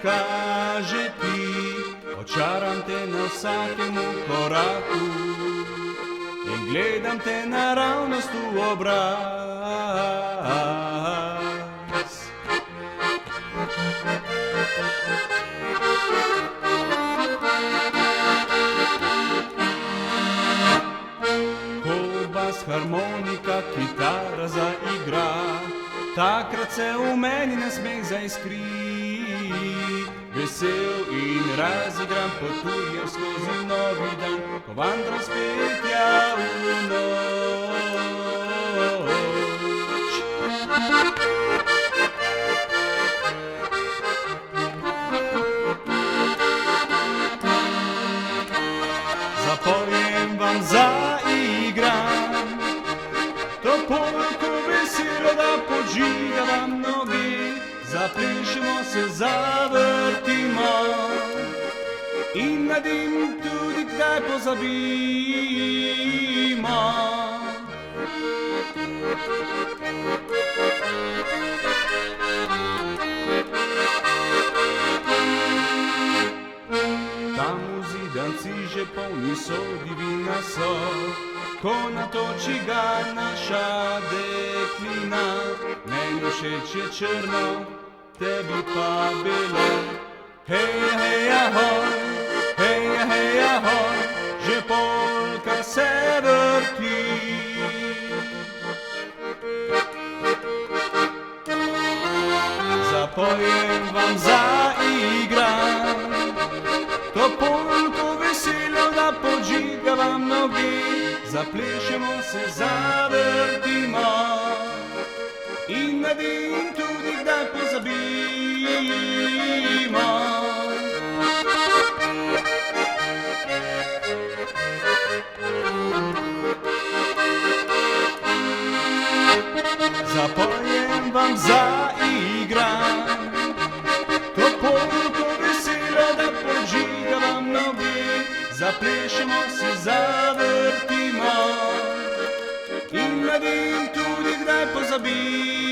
kažeti, očaram te na vsakemu koraku in gledam te naravnost v obraz. Ko bas, harmonika, kitara zaigra, takrat se v meni nasmeh zaiskri. Vesel in razigran potujem skozi novi dan, ko vandram spet tja v noč. Zapojem vam, zaigram to polko veselo, da podžiga vam noge. Zaplešemo se, zavrtimo in na dim tudi kdaj pozabimo. Tam zidanci že polni so, divina so, ko natoči ga naša deklina. Meni všeč je črno, tebi pa belo. Hej, hej, ahoj, hej, hej, ahoj, že polka se vrti. Zapojem vam, zaigram to polko veselo, da podžiga vam noge. Zaplešemo se, zavrtimo in na dim tudi kdaj pozabimo. Zapojem vam, zaigram to polko veselo, da podžiga vam noge. Zaplešemo se, zavrtimo in na dim tudi kdaj pozabimo.